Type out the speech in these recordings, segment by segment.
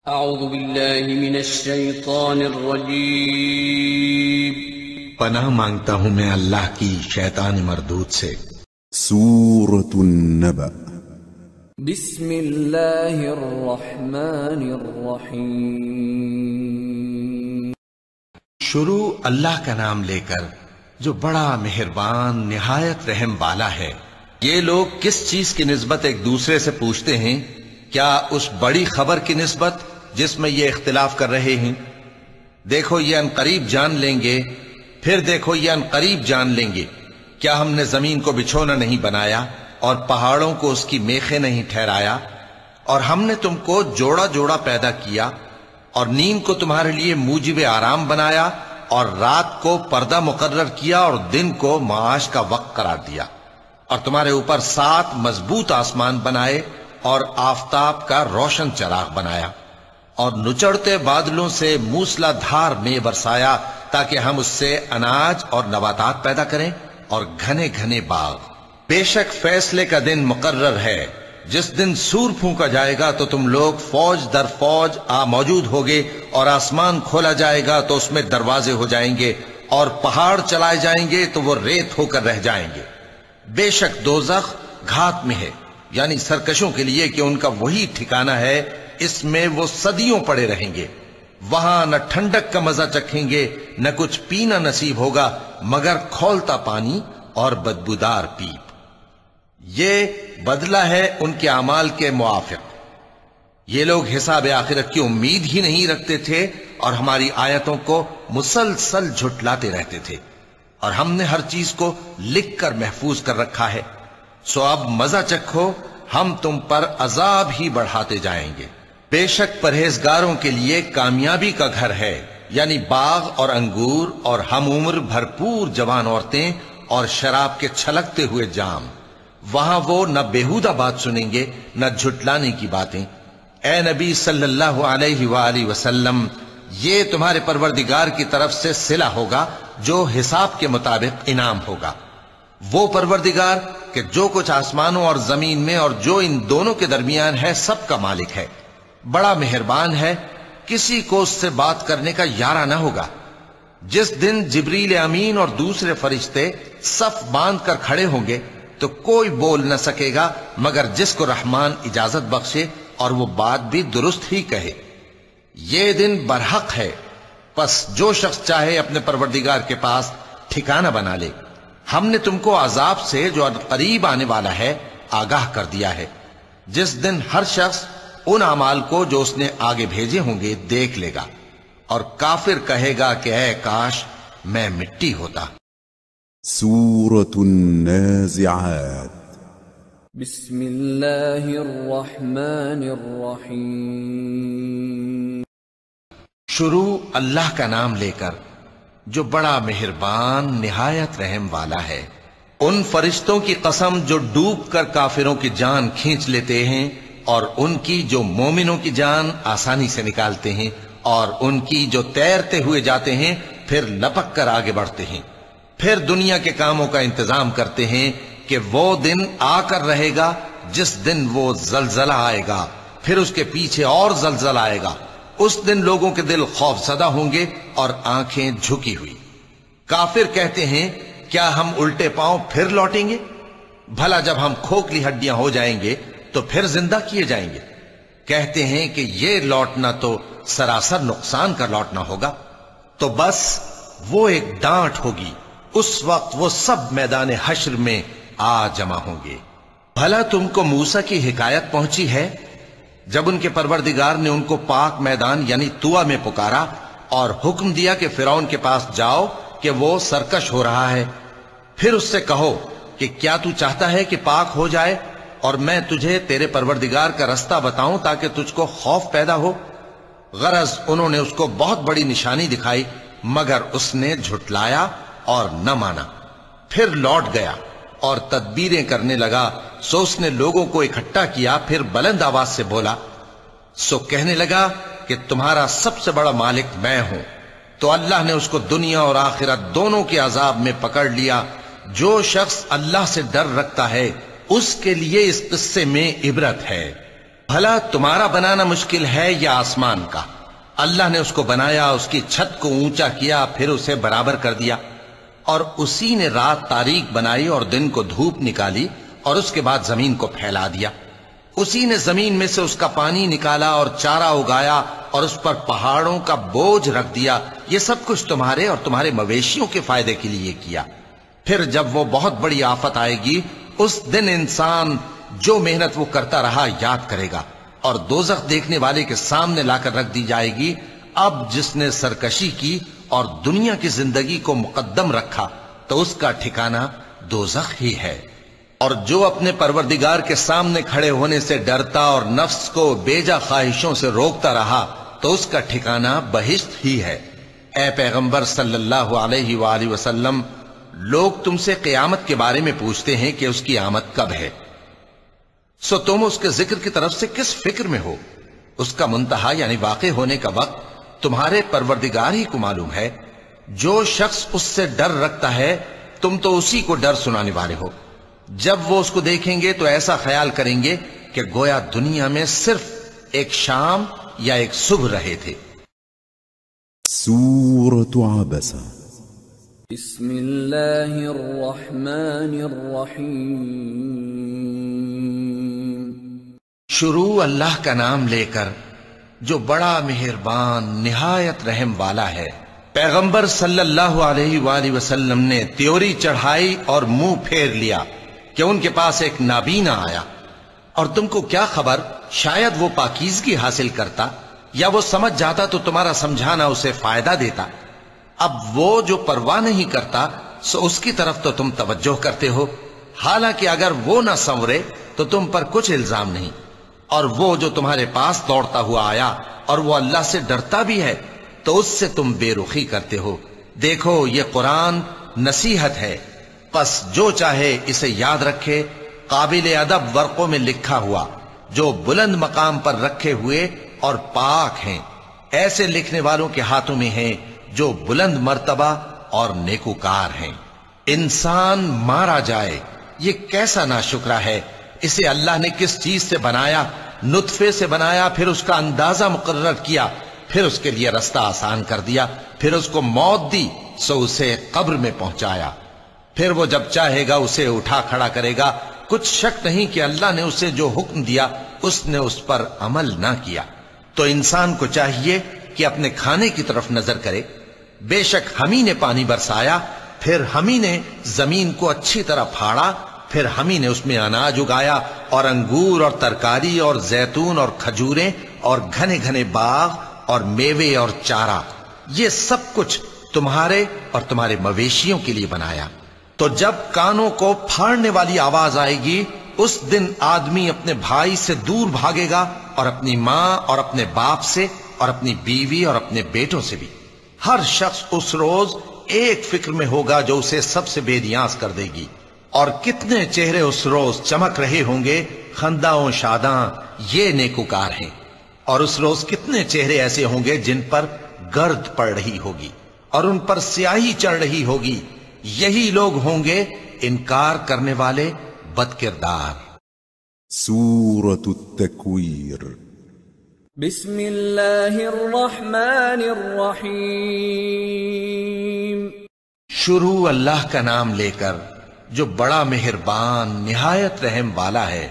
اعوذ باللہ من الشیطان الرجیم۔ پناہ مانگتا ہوں میں اللہ کی شیطان مردود سے۔ سورة النبأ۔ بسم اللہ الرحمن الرحیم۔ شروع اللہ کا نام لے کر جو بڑا مہربان نہایت رحم والا ہے۔ یہ لوگ کس چیز کی نسبت ایک دوسرے سے پوچھتے ہیں؟ کیا اس بڑی خبر کی نسبت جس میں یہ اختلاف کر رہے ہیں؟ دیکھو یہ انقریب جان لیں گے، پھر دیکھو یہ انقریب جان لیں گے۔ کیا ہم نے زمین کو بچھونا نہیں بنایا اور پہاڑوں کو اس کی میخیں نہیں ٹھہرایا؟ اور ہم نے تم کو جوڑا جوڑا پیدا کیا اور نیند کو تمہارے لیے موجب آرام بنایا اور رات کو پردہ مقرر کیا اور دن کو معاش کا وقت قرار دیا، اور تمہارے اوپر 7 مضبوط آسمان بنائے اور آفتاب کا روشن چراغ بنایا، اور نچڑتے بادلوں سے موسلا دھار میں برسایا تاکہ ہم اس سے اناج اور نباتات پیدا کریں اور گھنے گھنے باغ۔ بے شک فیصلے کا دن مقرر ہے، جس دن سور پھونکا جائے گا تو تم لوگ فوج در فوج موجود ہوگے، اور آسمان کھولا جائے گا تو اس میں دروازے ہو جائیں گے، اور پہاڑ چلائے جائیں گے تو وہ ریت ہو کر رہ جائیں گے۔ بے شک دوزخ گھات میں ہے، یعنی سرکشوں کے لیے کہ ان کا وہی ٹھکانہ ہے، اس میں وہ صدیوں پڑے رہیں گے۔ وہاں نہ ٹھنڈک کا مزہ چکھیں گے، نہ کچھ پینا نصیب ہوگا مگر کھولتا پانی اور بدبودار پیپ۔ یہ بدلہ ہے ان کے اعمال کے موافق۔ یہ لوگ حساب آخرت کی امید ہی نہیں رکھتے تھے اور ہماری آیتوں کو مسلسل جھٹلاتے رہتے تھے، اور ہم نے ہر چیز کو لکھ کر محفوظ کر رکھا ہے۔ سو اب مزہ چکھو، ہم تم پر عذاب ہی بڑھاتے جائیں گے۔ بے شک پرہیزگاروں کے لیے کامیابی کا گھر ہے، یعنی باغ اور انگور اور ہم عمر بھرپور جوان عورتیں اور شراب کے چھلکتے ہوئے جام۔ وہاں وہ نہ بیہودہ بات سنیں گے نہ جھٹلانے کی باتیں۔ اے نبی صلی اللہ علیہ وآلہ وسلم، یہ تمہارے پروردگار کی طرف سے صلہ ہوگا جو حساب کے مطابق انعام ہوگا۔ وہ پروردگار کہ جو کچھ آسمانوں اور زمین میں اور جو ان دونوں کے درمیان ہے سب کا مالک ہے، بڑا مہربان ہے، کسی کو اس سے بات کرنے کا یارہ نہ ہوگا۔ جس دن جبریل امین اور دوسرے فرشتے صف باندھ کر کھڑے ہوں گے تو کوئی بول نہ سکے گا مگر جس کو رحمان اجازت بخشے اور وہ بات بھی درست ہی کہے۔ یہ دن برحق ہے، پس جو شخص چاہے اپنے پروردگار کے پاس ٹھکانہ بنا لے۔ ہم نے تم کو عذاب سے جو قریب آنے والا ہے آگاہ کر دیا ہے، جس دن ہر شخص ان اعمال کو جو اس نے آگے بھیجے ہوں گے دیکھ لے گا، اور کافر کہے گا کہ اے کاش میں مٹی ہوتا۔ سورة النازعات۔ بسم اللہ الرحمن الرحیم۔ شروع اللہ کا نام لے کر جو بڑا مہربان نہایت رحم والا ہے۔ ان فرشتوں کی قسم جو ڈوب کر کافروں کی جان کھینچ لیتے ہیں، اور ان کی جو مومنوں کی جان آسانی سے نکالتے ہیں، اور ان کی جو تیرتے ہوئے جاتے ہیں پھر لپک کر آگے بڑھتے ہیں، پھر دنیا کے کاموں کا انتظام کرتے ہیں کہ وہ دن آ کر رہے گا جس دن وہ زلزلہ آئے گا، پھر اس کے پیچھے اور زلزلہ آئے گا۔ اس دن لوگوں کے دل خوف زدہ ہوں گے اور آنکھیں جھکی ہوئی۔ کافر کہتے ہیں کیا ہم الٹے پاؤں پھر لوٹیں گے؟ بھلا جب ہم کھوکھلی ہڈیاں ہو جائیں گے تو پھر زندہ کیے جائیں گے؟ کہتے ہیں کہ یہ لوٹنا تو سراسر نقصان کا لوٹنا ہوگا۔ تو بس وہ ایک ڈانٹ ہوگی، اس وقت وہ سب میدان حشر میں آ جمع ہوں گے۔ بھلا تم کو موسیٰ کی حکایت پہنچی ہے جب ان کے پروردگار نے ان کو پاک میدان یعنی طویٰ میں پکارا اور حکم دیا کہ فرعون کے پاس جاؤ کہ وہ سرکش ہو رہا ہے، پھر اس سے کہو کہ کیا تو چاہتا ہے کہ پاک ہو جائے اور میں تجھے تیرے پروردگار کا رستہ بتاؤں تاکہ تجھ کو خوف پیدا ہو؟ غرض انہوں نے اس کو بہت بڑی نشانی دکھائی مگر اس نے جھٹلایا اور نہ مانا، پھر لوٹ گیا اور تدبیریں کرنے لگا۔ سو اس نے لوگوں کو اکٹھا کیا، پھر بلند آواز سے بولا، سو کہنے لگا کہ تمہارا سب سے بڑا مالک میں ہوں۔ تو اللہ نے اس کو دنیا اور آخرت دونوں کے عذاب میں پکڑ لیا۔ جو شخص اللہ سے ڈر رکھتا ہے اس کے لیے اس قصے میں عبرت ہے۔ بھلا تمہارا بنانا مشکل ہے یا آسمان کا؟ اللہ نے اس کو بنایا، اس کی چھت کو اونچا کیا، پھر اسے برابر کر دیا، اور اسی نے رات تاریک بنائی اور دن کو دھوپ نکالی، اور اس کے بعد زمین کو پھیلا دیا۔ اسی نے زمین میں سے اس کا پانی نکالا اور چارہ اگایا اور اس پر پہاڑوں کا بوجھ رکھ دیا۔ یہ سب کچھ تمہارے اور تمہارے مویشیوں کے فائدے کے لیے کیا۔ پھر جب وہ بہت بڑی آفت آئے گی، اس دن انسان جو محنت وہ کرتا رہا یاد کرے گا، اور دوزخ دیکھنے والے کے سامنے لا کر رکھ دی جائے گی۔ اب جس نے سرکشی کی اور دنیا کی زندگی کو مقدم رکھا تو اس کا ٹھکانہ دوزخ ہی ہے۔ اور جو اپنے پروردگار کے سامنے کھڑے ہونے سے ڈرتا اور نفس کو بیجا خواہشوں سے روکتا رہا تو اس کا ٹھکانہ بہشت ہی ہے۔ اے پیغمبر صلی اللہ علیہ وآلہ وسلم، لوگ تم سے قیامت کے بارے میں پوچھتے ہیں کہ اس کی آمد کب ہے، سو تم اس کے ذکر کی طرف سے کس فکر میں ہو؟ اس کا منتہا یعنی واقع ہونے کا وقت تمہارے پروردگار ہی کو معلوم ہے۔ جو شخص اس سے ڈر رکھتا ہے تم تو اسی کو ڈر سنانے والے ہو۔ جب وہ اس کو دیکھیں گے تو ایسا خیال کریں گے کہ گویا دنیا میں صرف ایک شام یا ایک صبح رہے تھے۔ سورة عبسة بسم اللہ الرحمن الرحیم۔ شروع اللہ کا نام لے کر جو بڑا مہربان نہایت رحم والا ہے۔ پیغمبر صلی اللہ علیہ وآلہ وسلم نے تیوری چڑھائی اور منہ پھیر لیا کہ ان کے پاس ایک نابینا آیا، اور تم کو کیا خبر، شاید وہ پاکیزگی حاصل کرتا یا وہ سمجھ جاتا تو تمہارا سمجھانا اسے فائدہ دیتا۔ اب وہ جو پرواہ نہیں کرتا سو اس کی طرف تو تم توجہ کرتے ہو، حالانکہ اگر وہ نہ سنورے تو تم پر کچھ الزام نہیں۔ اور وہ جو تمہارے پاس دوڑتا ہوا آیا اور وہ اللہ سے ڈرتا بھی ہے تو اس سے تم بے رخی کرتے ہو۔ دیکھو یہ قرآن نصیحت ہے، پس جو چاہے اسے یاد رکھے۔ قابل ادب ورقوں میں لکھا ہوا جو بلند مقام پر رکھے ہوئے اور پاک ہیں، ایسے لکھنے والوں کے ہاتھوں میں ہیں جو بلند مرتبہ اور نیکوکار ہیں۔ انسان مارا جائے، یہ کیسا ناشکرا ہے۔ اسے اللہ نے کس چیز سے بنایا؟ نطفے سے بنایا، پھر اس کا اندازہ مقرر کیا، پھر اس کے لیے رستہ آسان کر دیا، پھر اس کو موت دی سو اسے قبر میں پہنچایا، پھر وہ جب چاہے گا اسے اٹھا کھڑا کرے گا۔ کچھ شک نہیں کہ اللہ نے اسے جو حکم دیا اس نے اس پر عمل نہ کیا۔ تو انسان کو چاہیے کہ اپنے کھانے کی طرف نظر کرے۔ بے شک ہم ہی نے پانی برسایا، پھر ہم ہی نے زمین کو اچھی طرح پھاڑا، پھر ہم ہی نے اس میں اناج اگایا اور انگور اور ترکاری اور زیتون اور کھجوریں اور گھنے گھنے باغ اور میوے اور چارہ، یہ سب کچھ تمہارے اور تمہارے مویشیوں کے لیے بنایا۔ تو جب کانوں کو پھاڑنے والی آواز آئے گی اس دن آدمی اپنے بھائی سے دور بھاگے گا، اور اپنی ماں اور اپنے باپ سے اور اپنی بیوی اور اپنے بیٹوں سے بھی۔ ہر شخص اس روز ایک فکر میں ہوگا جو اسے سب سے بے نیاز کر دے گی۔ اور کتنے چہرے اس روز چمک رہے ہوں گے، خنداں و شاداں، یہ نیکوکار ہیں۔ اور اس روز کتنے چہرے ایسے ہوں گے جن پر گرد پڑ رہی ہوگی اور ان پر سیاہی چڑھ رہی ہوگی، یہی لوگ ہوں گے انکار کرنے والے بد کردار۔ سورة التكوير بسم اللہ الرحمن الرحیم۔ شروع اللہ کا نام لے کر جو بڑا مہربان نہایت رحم والا ہے۔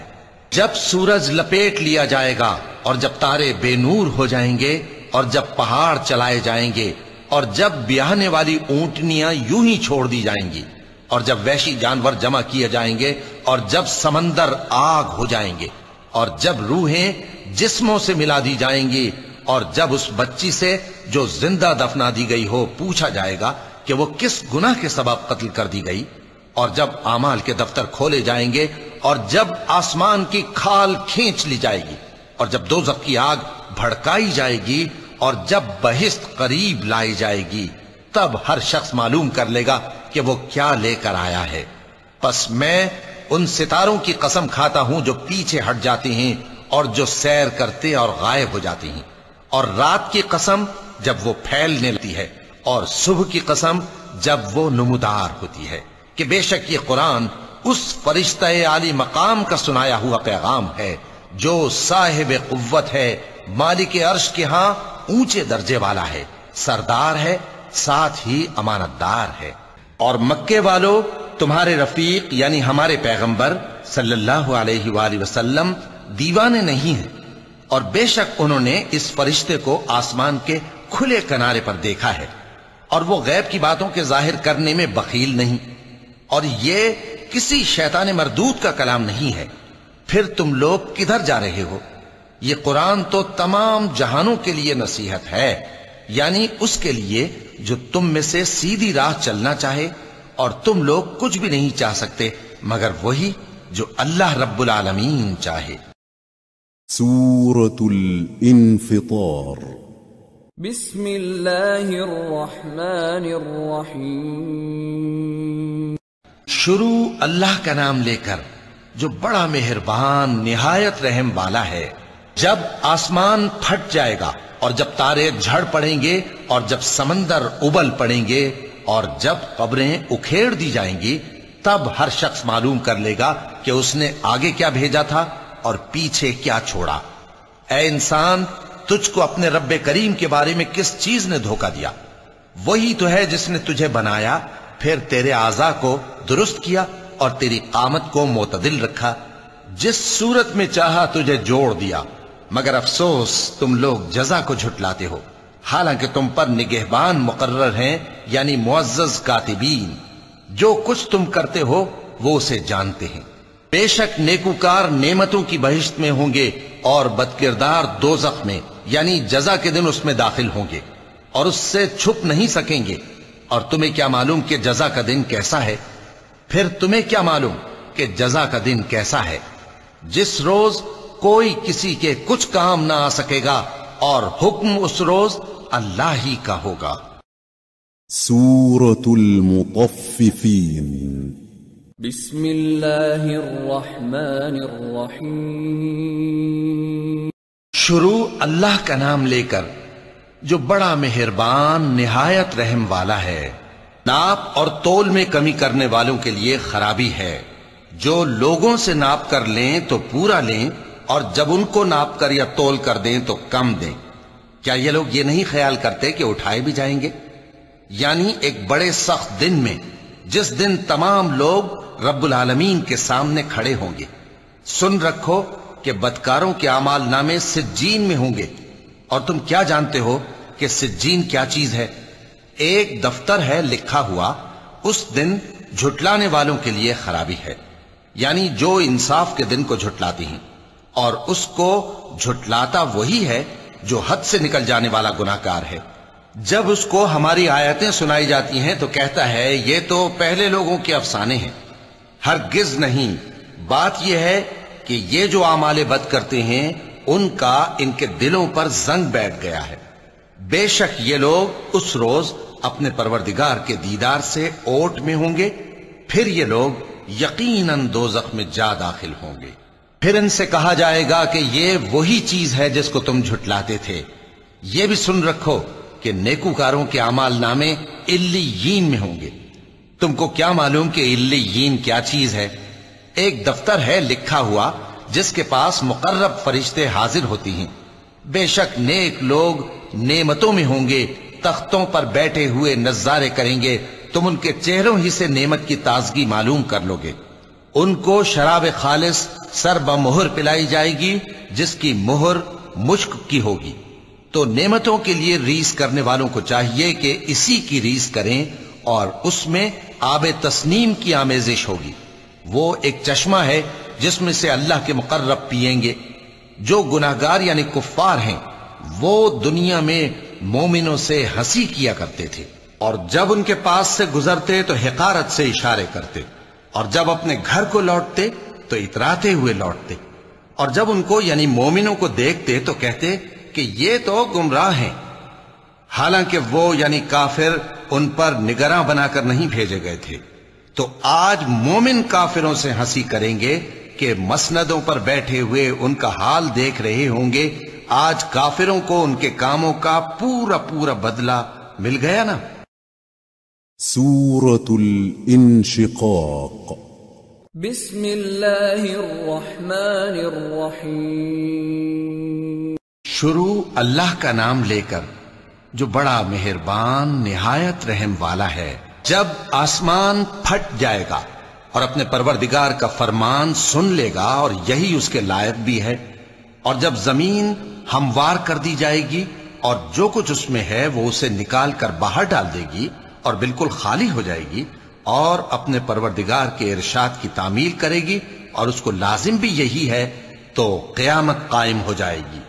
جب سورج لپیٹ لیا جائے گا اور جب تارے بے نور ہو جائیں گے اور جب پہاڑ چلائے جائیں گے اور جب بیاہنے والی اونٹنیاں یوں ہی چھوڑ دی جائیں گی اور جب وحشی جانور جمع کیے جائیں گے اور جب سمندر آگ ہو جائیں گے اور جب روحیں جسموں سے ملا دی جائیں گی اور جب اس بچی سے جو زندہ دفنا دی گئی ہو پوچھا جائے گا کہ وہ کس گناہ کے سبب قتل کر دی گئی، اور جب اعمال کے دفتر کھولے جائیں گے اور جب آسمان کی کھال کھینچ لی جائے گی اور جب دوزخ کی آگ بھڑکائی جائے گی اور جب بہشت قریب لائی جائے گی، تب ہر شخص معلوم کر لے گا کہ وہ کیا لے کر آیا ہے۔ پس میں ان ستاروں کی قسم کھاتا ہوں جو پیچھے ہٹ جاتی ہیں اور جو سیر کرتے اور غائب ہو جاتی ہیں، اور رات کی قسم جب وہ پھیلنے لگتی ہے، اور صبح کی قسم جب وہ نمودار ہوتی ہے، کہ بے شک یہ قرآن اس فرشتہ عالی مقام کا سنایا ہوا پیغام ہے جو صاحب قوت ہے، مالک عرش کے ہاں اونچے درجے والا ہے، سردار ہے، ساتھ ہی امانت دار ہے۔ اور مکے والو، تمہارے رفیق یعنی ہمارے پیغمبر صلی اللہ علیہ وآلہ وسلم دیوانے نہیں ہیں، اور بے شک انہوں نے اس فرشتے کو آسمان کے کھلے کنارے پر دیکھا ہے، اور وہ غیب کی باتوں کے ظاہر کرنے میں بخیل نہیں، اور یہ کسی شیطان مردود کا کلام نہیں ہے۔ پھر تم لوگ کدھر جا رہے ہو؟ یہ قرآن تو تمام جہانوں کے لیے نصیحت ہے، یعنی اس کے لیے جو تم میں سے سیدھی راہ چلنا چاہے، اور تم لوگ کچھ بھی نہیں چاہ سکتے مگر وہی جو اللہ رب العالمین چاہے۔ سورة الانفطار۔ بسم اللہ الرحمن الرحیم۔ شروع اللہ کا نام لے کر جو بڑا مہربان نہایت رحم والا ہے۔ جب آسمان پھٹ جائے گا، اور جب تارے جھڑ پڑیں گے، اور جب سمندر ابل پڑیں گے، اور جب قبریں اکھیڑ دی جائیں گی، تب ہر شخص معلوم کر لے گا کہ اس نے آگے کیا بھیجا تھا اور پیچھے کیا چھوڑا۔ اے انسان، تجھ کو اپنے رب کریم کے بارے میں کس چیز نے دھوکہ دیا؟ وہی تو ہے جس نے تجھے بنایا، پھر تیرے اعضاء کو درست کیا اور تیری قامت کو معتدل رکھا، جس صورت میں چاہا تجھے جوڑ دیا، مگر افسوس تم لوگ جزا کو جھٹلاتے ہو، حالانکہ تم پر نگہبان مقرر ہیں، یعنی معزز کاتبین۔ جو کچھ تم کرتے ہو وہ اسے جانتے ہیں۔ بے شک نیکوکار نعمتوں کی بہشت میں ہوں گے، اور بدکردار دوزخ میں، یعنی جزا کے دن اس میں داخل ہوں گے، اور اس سے چھپ نہیں سکیں گے۔ اور تمہیں کیا معلوم کہ جزا کا دن کیسا ہے؟ پھر تمہیں کیا معلوم کہ جزا کا دن کیسا ہے؟ جس روز کوئی کسی کے کچھ کام نہ آ سکے گا، اور حکم اس روز اللہ ہی کا ہوگا۔ سورة المطففين۔ بسم اللہ الرحمن الرحیم۔ شروع اللہ کا نام لے کر جو بڑا مہربان نہایت رحم والا ہے۔ ناپ اور تول میں کمی کرنے والوں کے لیے خرابی ہے۔ جو لوگوں سے ناپ کر لیں تو پورا لیں، اور جب ان کو ناپ کر یا تول کر دیں تو کم دیں۔ کیا یہ لوگ یہ نہیں خیال کرتے کہ اٹھائے بھی جائیں گے؟ یعنی ایک بڑے سخت دن میں، جس دن تمام لوگ رب العالمین کے سامنے کھڑے ہوں گے۔ سن رکھو کہ بدکاروں کے اعمال نامے سجین میں ہوں گے، اور تم کیا جانتے ہو کہ سجین کیا چیز ہے؟ ایک دفتر ہے لکھا ہوا، اس دن جھٹلانے والوں کے لیے خرابی ہے، یعنی جو انصاف کے دن کو جھٹلاتی ہیں، اور اس کو جھٹلاتا وہی ہے جو حد سے نکل جانے والا گناہگار ہے۔ جب اس کو ہماری آیتیں سنائی جاتی ہیں تو کہتا ہے یہ تو پہلے لوگوں کے افسانے ہیں۔ ہرگز نہیں، بات یہ ہے کہ یہ جو اعمال بد کرتے ہیں ان کا ان کے دلوں پر زنگ بیٹھ گیا ہے۔ بے شک یہ لوگ اس روز اپنے پروردگار کے دیدار سے اوٹ میں ہوں گے، پھر یہ لوگ یقیناً دوزخ میں جا داخل ہوں گے۔ پھر ان سے کہا جائے گا کہ یہ وہی چیز ہے جس کو تم جھٹلاتے تھے۔ یہ بھی سن رکھو کہ نیکوکاروں کے اعمال نامے علیین میں ہوں گے۔ تم کو کیا معلوم کہ علیین کیا چیز ہے؟ ایک دفتر ہے لکھا ہوا جس کے پاس مقرب فرشتے حاضر ہوتی ہیں۔ بے شک نیک لوگ نعمتوں میں ہوں گے، تختوں پر بیٹھے ہوئے نظارے کریں گے، تم ان کے چہروں ہی سے نعمت کی تازگی معلوم کر لو گے۔ ان کو شراب خالص سر بمہر پلائی جائے گی جس کی مہر مشک کی ہوگی۔ تو نعمتوں کے لیے ریس کرنے والوں کو چاہیے کہ اسی کی ریس کریں، اور اس میں آب تسنیم کی آمیزش ہوگی۔ وہ ایک چشمہ ہے جس میں سے اللہ کے مقرب پیئیں گے۔ جو گناہگار یعنی کفار ہیں وہ دنیا میں مومنوں سے ہنسی کیا کرتے تھے، اور جب ان کے پاس سے گزرتے تو حقارت سے اشارے کرتے، اور جب اپنے گھر کو لوٹتے تو اتراتے ہوئے لوٹتے، اور جب ان کو یعنی مومنوں کو دیکھتے تو کہتے کہ یہ تو گمراہ ہیں، حالانکہ وہ یعنی کافر ان پر نگراں بنا کر نہیں بھیجے گئے تھے۔ تو آج مومن کافروں سے ہنسی کریں گے کہ مسندوں پر بیٹھے ہوئے ان کا حال دیکھ رہے ہوں گے۔ آج کافروں کو ان کے کاموں کا پورا پورا بدلہ مل گیا نا۔ سورة الانشقاق۔ بسم اللہ الرحمن الرحیم شروع اللہ کا نام لے کر جو بڑا مہربان نہایت رحم والا ہے۔ جب آسمان پھٹ جائے گا اور اپنے پروردگار کا فرمان سن لے گا اور یہی اس کے لائق بھی ہے، اور جب زمین ہموار کر دی جائے گی اور جو کچھ اس میں ہے وہ اسے نکال کر باہر ڈال دے گی اور بالکل خالی ہو جائے گی اور اپنے پروردگار کے ارشاد کی تعمیل کرے گی اور اس کو لازم بھی یہی ہے، تو قیامت قائم ہو جائے گی۔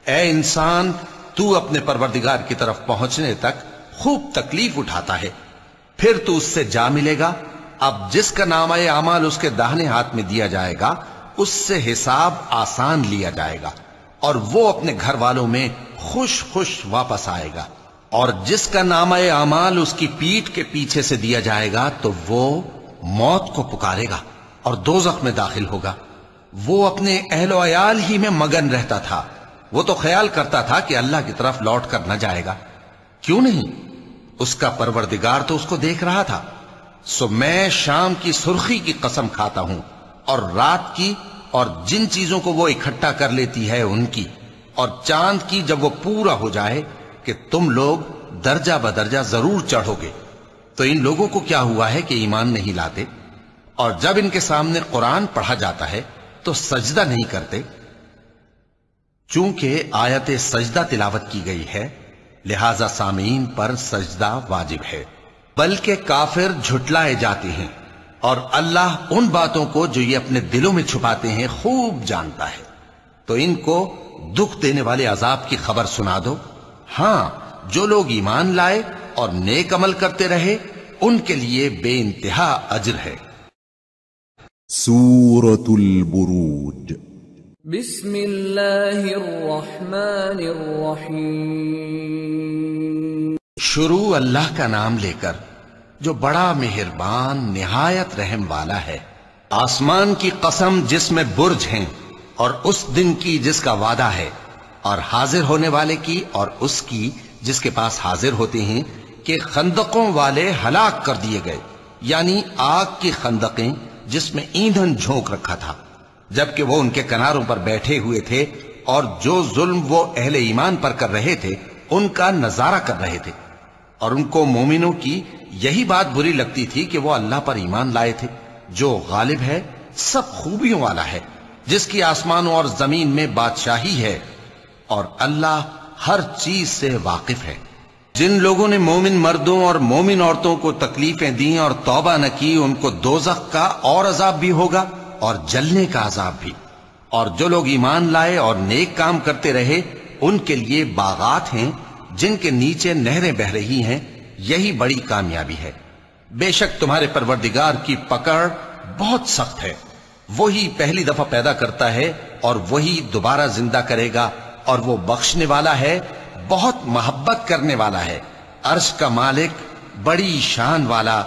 اے انسان، تو اپنے پروردگار کی طرف پہنچنے تک خوب تکلیف اٹھاتا ہے، پھر تو اس سے جا ملے گا۔ اب جس کا نامہ اعمال اس کے داہنے ہاتھ میں دیا جائے گا اس سے حساب آسان لیا جائے گا اور وہ اپنے گھر والوں میں خوش خوش واپس آئے گا، اور جس کا نامہ اعمال اس کی پیٹھ کے پیچھے سے دیا جائے گا تو وہ موت کو پکارے گا اور دوزخ میں داخل ہوگا۔ وہ اپنے اہل و عیال ہی میں مگن رہتا تھا، وہ تو خیال کرتا تھا کہ اللہ کی طرف لوٹ کر نہ جائے گا، کیوں نہیں؟ اس کا پروردگار تو اس کو دیکھ رہا تھا۔ سو میں شام کی سرخی کی قسم کھاتا ہوں اور رات کی اور جن چیزوں کو وہ اکٹھا کر لیتی ہے ان کی، اور چاند کی جب وہ پورا ہو جائے کہ تم لوگ درجہ بدرجہ ضرور چڑھو گے۔ تو ان لوگوں کو کیا ہوا ہے کہ ایمان نہیں لاتے، اور جب ان کے سامنے قرآن پڑھا جاتا ہے تو سجدہ نہیں کرتے؟ چونکہ آیت سجدہ تلاوت کی گئی ہے لہذا سامعین پر سجدہ واجب ہے، بلکہ کافر جھٹلائے جاتے ہیں، اور اللہ ان باتوں کو جو یہ اپنے دلوں میں چھپاتے ہیں خوب جانتا ہے۔ تو ان کو دکھ دینے والے عذاب کی خبر سنا دو۔ ہاں، جو لوگ ایمان لائے اور نیک عمل کرتے رہے ان کے لیے بے انتہا اجر ہے۔ سورة البروج بسم اللہ الرحمن الرحیم شروع اللہ کا نام لے کر جو بڑا مہربان نہایت رحم والا ہے۔ آسمان کی قسم جس میں برج ہیں، اور اس دن کی جس کا وعدہ ہے، اور حاضر ہونے والے کی اور اس کی جس کے پاس حاضر ہوتے ہیں، کہ خندقوں والے ہلاک کر دیے گئے، یعنی آگ کی خندقیں جس میں ایندھن جھونک رکھا تھا، جبکہ وہ ان کے کناروں پر بیٹھے ہوئے تھے اور جو ظلم وہ اہل ایمان پر کر رہے تھے ان کا نظارہ کر رہے تھے، اور ان کو مومنوں کی یہی بات بری لگتی تھی کہ وہ اللہ پر ایمان لائے تھے جو غالب ہے، سب خوبیوں والا ہے، جس کی آسمانوں اور زمین میں بادشاہی ہے، اور اللہ ہر چیز سے واقف ہے۔ جن لوگوں نے مومن مردوں اور مومن عورتوں کو تکلیفیں دیں اور توبہ نہ کی ان کو دوزخ کا اور عذاب بھی ہوگا اور جلنے کا عذاب بھی، اور جو لوگ ایمان لائے اور نیک کام کرتے رہے ان کے لیے باغات ہیں جن کے نیچے نہریں بہ رہی ہیں، یہی بڑی کامیابی ہے۔ بے شک تمہارے پروردگار کی پکڑ بہت سخت ہے، وہی پہلی دفعہ پیدا کرتا ہے اور وہی دوبارہ زندہ کرے گا، اور وہ بخشنے والا ہے، بہت محبت کرنے والا ہے، عرش کا مالک، بڑی شان والا،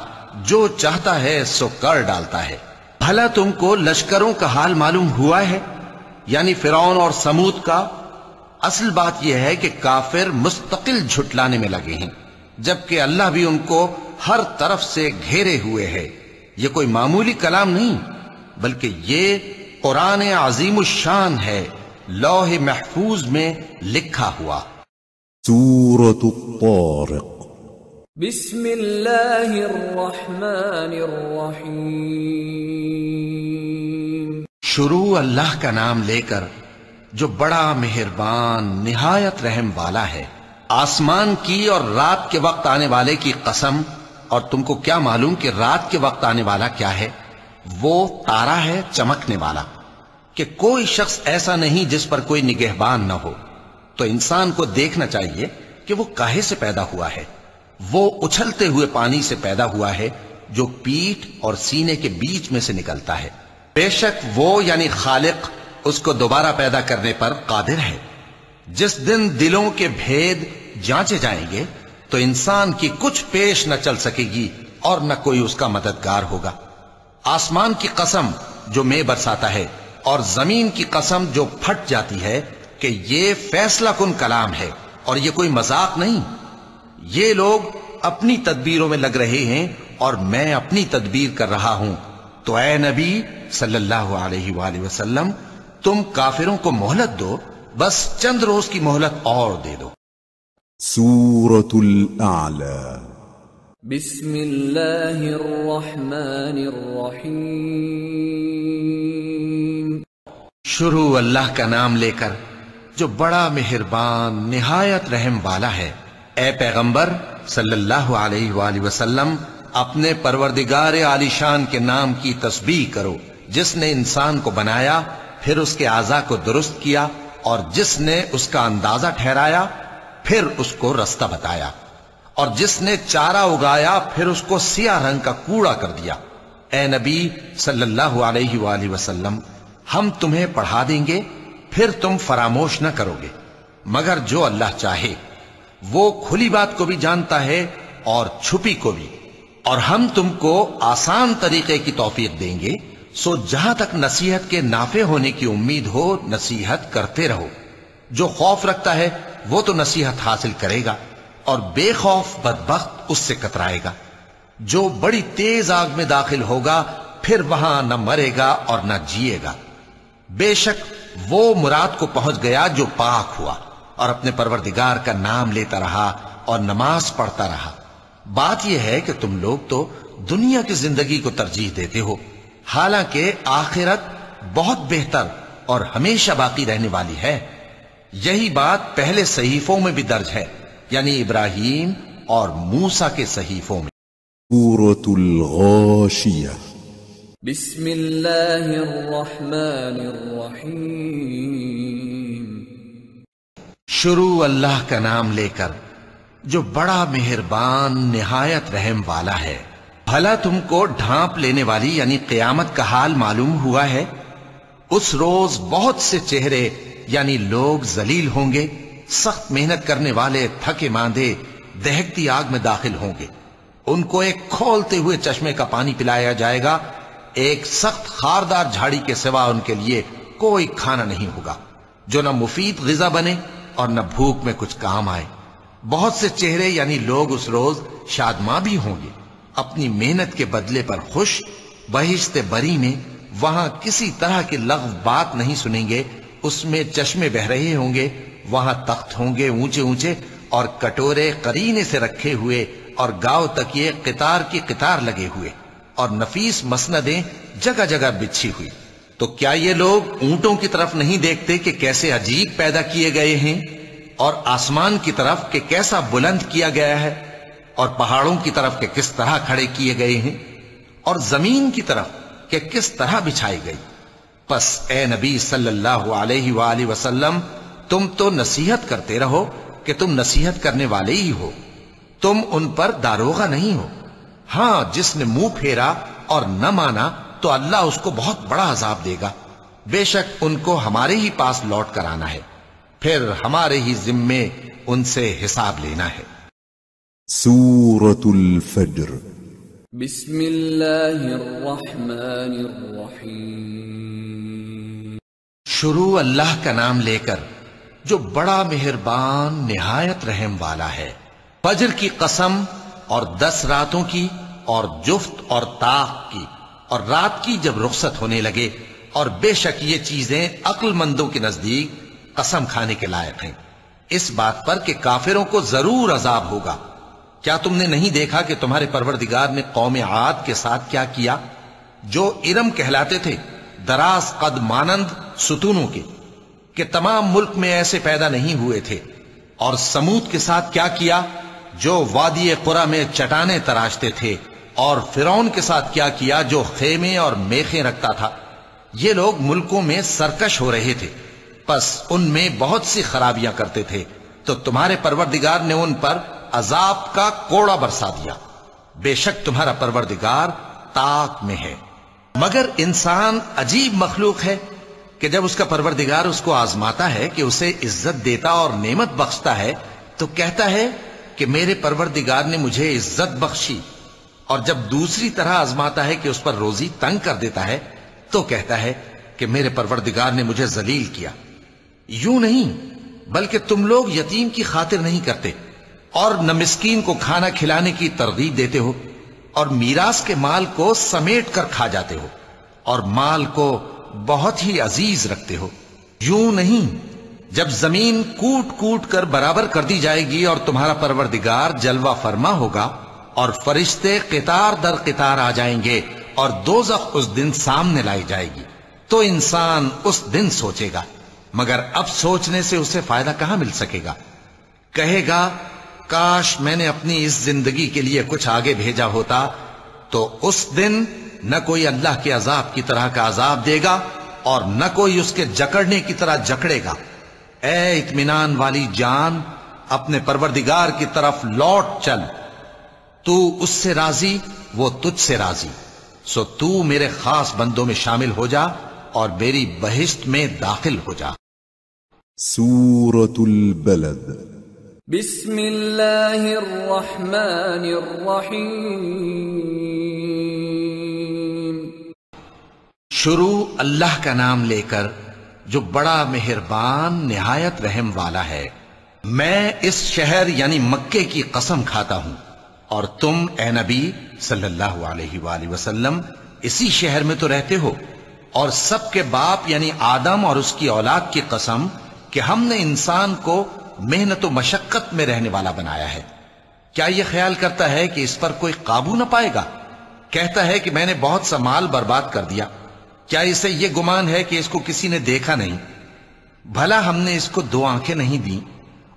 جو چاہتا ہے سو کر ڈالتا ہے۔ بھلا تم کو لشکروں کا حال معلوم ہوا ہے، یعنی فرعون اور سمود کا؟ اصل بات یہ ہے کہ کافر مستقل جھٹلانے میں لگے ہیں، جبکہ اللہ بھی ان کو ہر طرف سے گھیرے ہوئے ہے۔ یہ کوئی معمولی کلام نہیں بلکہ یہ قرآن عظیم الشان ہے، لوح محفوظ میں لکھا ہوا۔ سورة الطارق بسم اللہ الرحمن الرحیم شروع اللہ کا نام لے کر جو بڑا مہربان نہایت رحم والا ہے۔ آسمان کی اور رات کے وقت آنے والے کی قسم، اور تم کو کیا معلوم کہ رات کے وقت آنے والا کیا ہے؟ وہ تارا ہے چمکنے والا، کہ کوئی شخص ایسا نہیں جس پر کوئی نگہبان نہ ہو۔ تو انسان کو دیکھنا چاہیے کہ وہ کاہے سے پیدا ہوا ہے۔ وہ اچھلتے ہوئے پانی سے پیدا ہوا ہے جو پیٹھ اور سینے کے بیچ میں سے نکلتا ہے۔ بے شک وہ یعنی خالق اس کو دوبارہ پیدا کرنے پر قادر ہے۔ جس دن دلوں کے بھید جانچے جائیں گے تو انسان کی کچھ پیش نہ چل سکے گی اور نہ کوئی اس کا مددگار ہوگا۔ آسمان کی قسم جو مے برساتا ہے، اور زمین کی قسم جو پھٹ جاتی ہے، کہ یہ فیصلہ کن کلام ہے اور یہ کوئی مذاق نہیں۔ یہ لوگ اپنی تدبیروں میں لگ رہے ہیں اور میں اپنی تدبیر کر رہا ہوں، تو اے نبی صلی اللہ علیہ وآلہ وسلم تم کافروں کو مہلت دو، بس چند روز کی مہلت اور دے دو۔ سورة الأعلى بسم اللہ الرحمن الرحیم۔ شروع اللہ کا نام لے کر جو بڑا مہربان نہایت رحم والا ہے۔ اے پیغمبر صلی اللہ علیہ وآلہ وسلم اپنے پروردگار عالی شان کے نام کی تسبیح کرو، جس نے انسان کو بنایا، پھر اس کے اعضاء کو درست کیا، اور جس نے اس کا اندازہ ٹھہرایا، پھر اس کو رستہ بتایا، اور جس نے چارہ اگایا، پھر اس کو سیاہ رنگ کا کوڑا کر دیا۔ اے نبی صلی اللہ علیہ وآلہ وسلم ہم تمہیں پڑھا دیں گے، پھر تم فراموش نہ کرو گے، مگر جو اللہ چاہے۔ وہ کھلی بات کو بھی جانتا ہے اور چھپی کو بھی، اور ہم تم کو آسان طریقے کی توفیق دیں گے، سو جہاں تک نصیحت کے نافع ہونے کی امید ہو نصیحت کرتے رہو۔ جو خوف رکھتا ہے وہ تو نصیحت حاصل کرے گا، اور بے خوف بدبخت اس سے کترائے گا۔ جو بڑی تیز آگ میں داخل ہوگا، پھر وہاں نہ مرے گا اور نہ جیے گا۔ بے شک وہ مراد کو پہنچ گیا جو پاک ہوا، اور اپنے پروردگار کا نام لیتا رہا اور نماز پڑھتا رہا۔ بات یہ ہے کہ تم لوگ تو دنیا کی زندگی کو ترجیح دیتے ہو، حالانکہ آخرت بہت بہتر اور ہمیشہ باقی رہنے والی ہے۔ یہی بات پہلے صحیفوں میں بھی درج ہے، یعنی ابراہیم اور موسیٰ کے صحیفوں میں۔ سورة الغاشية بسم اللہ الرحمن الرحیم۔ شروع اللہ کا نام لے کر جو بڑا مہربان نہایت رحم والا ہے۔ بھلا تم کو ڈھانپ لینے والی یعنی قیامت کا حال معلوم ہوا ہے؟ اس روز بہت سے چہرے یعنی لوگ ذلیل ہوں گے، سخت محنت کرنے والے تھکے ماندے دہکتی آگ میں داخل ہوں گے۔ ان کو ایک کھولتے ہوئے چشمے کا پانی پلایا جائے گا، ایک سخت خاردار جھاڑی کے سوا ان کے لیے کوئی کھانا نہیں ہوگا جو نہ مفید غذا بنے اور نہ بھوک میں کچھ کام آئے۔ بہت سے چہرے یعنی لوگ اس روز شادماں بھی ہوں گے، اپنی محنت کے بدلے پر خوش، بہشت بری میں وہاں کسی طرح کی لغو بات نہیں سنیں گے۔ اس میں چشمے بہ رہے ہوں گے، وہاں تخت ہوں گے اونچے اونچے، اور کٹورے قرینے سے رکھے ہوئے، اور گاؤ تکیے قطار کی قطار لگے ہوئے، اور نفیس مسندیں جگہ جگہ بچھی ہوئی۔ تو کیا یہ لوگ اونٹوں کی طرف نہیں دیکھتے کہ کیسے عجیب پیدا کیے گئے ہیں، اور آسمان کی طرف کہ کیسا بلند کیا گیا ہے، اور پہاڑوں کی طرف کہ کس طرح کھڑے کیے گئے ہیں، اور زمین کی طرف کہ کس طرح بچھائی گئی؟ پس اے نبی صلی اللہ علیہ وآلہ وسلم تم تو نصیحت کرتے رہو کہ تم نصیحت کرنے والے ہی ہو، تم ان پر داروغہ نہیں ہو۔ ہاں جس نے منہ پھیرا اور نہ مانا تو اللہ اس کو بہت بڑا عذاب دے گا۔ بے شک ان کو ہمارے ہی پاس لوٹ کر آنا ہے، پھر ہمارے ہی ذمے ان سے حساب لینا ہے۔ سورة الفجر بسم اللہ الرحمن الرحیم۔ شروع اللہ کا نام لے کر جو بڑا مہربان نہایت رحم والا ہے۔ فجر کی قسم، اور 10 راتوں کی، اور جفت اور طاق کی، اور رات کی جب رخصت ہونے لگے، اور بے شک یہ چیزیں عقل مندوں کے نزدیک قسم کھانے کے لائق ہیں، اس بات پر کہ کافروں کو ضرور عذاب ہوگا۔ کیا تم نے نہیں دیکھا کہ تمہارے پروردگار نے قوم عاد کے ساتھ کیا کیا، جو ارم کہلاتے تھے، دراز قد مانند ستونوں کے، کہ تمام ملک میں ایسے پیدا نہیں ہوئے تھے؟ اور سمود کے ساتھ کیا کیا، جو وادی قرا میں چٹانیں تراشتے تھے؟ اور فرعون کے ساتھ کیا کیا، جو خیمے اور میخیں رکھتا تھا؟ یہ لوگ ملکوں میں سرکش ہو رہے تھے، پس ان میں بہت سی خرابیاں کرتے تھے، تو تمہارے پروردگار نے ان پر عذاب کا کوڑا برسا دیا۔ بے شک تمہارا پروردگار طاق میں ہے۔ مگر انسان عجیب مخلوق ہے کہ جب اس کا پروردگار اس کو آزماتا ہے کہ اسے عزت دیتا اور نعمت بخشتا ہے تو کہتا ہے کہ میرے پروردگار نے مجھے عزت بخشی، اور جب دوسری طرح آزماتا ہے کہ اس پر روزی تنگ کر دیتا ہے تو کہتا ہے کہ میرے پروردگار نے مجھے ذلیل کیا۔ یوں نہیں، بلکہ تم لوگ یتیم کی خاطر نہیں کرتے، اور نہ مسکین کو کھانا کھلانے کی ترغیب دیتے ہو، اور میراث کے مال کو سمیٹ کر کھا جاتے ہو، اور مال کو بہت ہی عزیز رکھتے ہو. یوں نہیں، جب زمین کوٹ کوٹ کر برابر کر دی جائے گی اور تمہارا پروردگار جلوہ فرما ہوگا اور فرشتے قطار در قطار آ جائیں گے اور دوزخ اس دن سامنے لائی جائے گی، تو انسان اس دن سوچے گا، مگر اب سوچنے سے اسے فائدہ کہاں مل سکے گا. کہے گا کاش میں نے اپنی اس زندگی کے لیے کچھ آگے بھیجا ہوتا. تو اس دن نہ کوئی اللہ کے عذاب کی طرح کا عذاب دے گا اور نہ کوئی اس کے جکڑنے کی طرح جکڑے گا. اے اطمینان والی جان، اپنے پروردگار کی طرف لوٹ چل. تو اس سے راضی، وہ تجھ سے راضی. سو تو میرے خاص بندوں میں شامل ہو جا اور میری بہشت میں داخل ہو جا. سورة البلد. بسم اللہ الرحمن الرحیم. شروع اللہ کا نام لے کر جو بڑا مہربان نہایت رحم والا ہے. میں اس شہر یعنی مکے کی قسم کھاتا ہوں، اور تم اے نبی صلی اللہ علیہ وآلہ وسلم اسی شہر میں تو رہتے ہو. اور سب کے باپ یعنی آدم اور اس کی اولاد کی قسم کہ ہم نے انسان کو محنت و مشقت میں رہنے والا بنایا ہے. کیا یہ خیال کرتا ہے کہ اس پر کوئی قابو نہ پائے گا؟ کہتا ہے کہ میں نے بہت سا مال برباد کر دیا. کیا اسے یہ گمان ہے کہ اس کو کسی نے دیکھا نہیں؟ بھلا ہم نے اس کو 2 آنکھیں نہیں دیں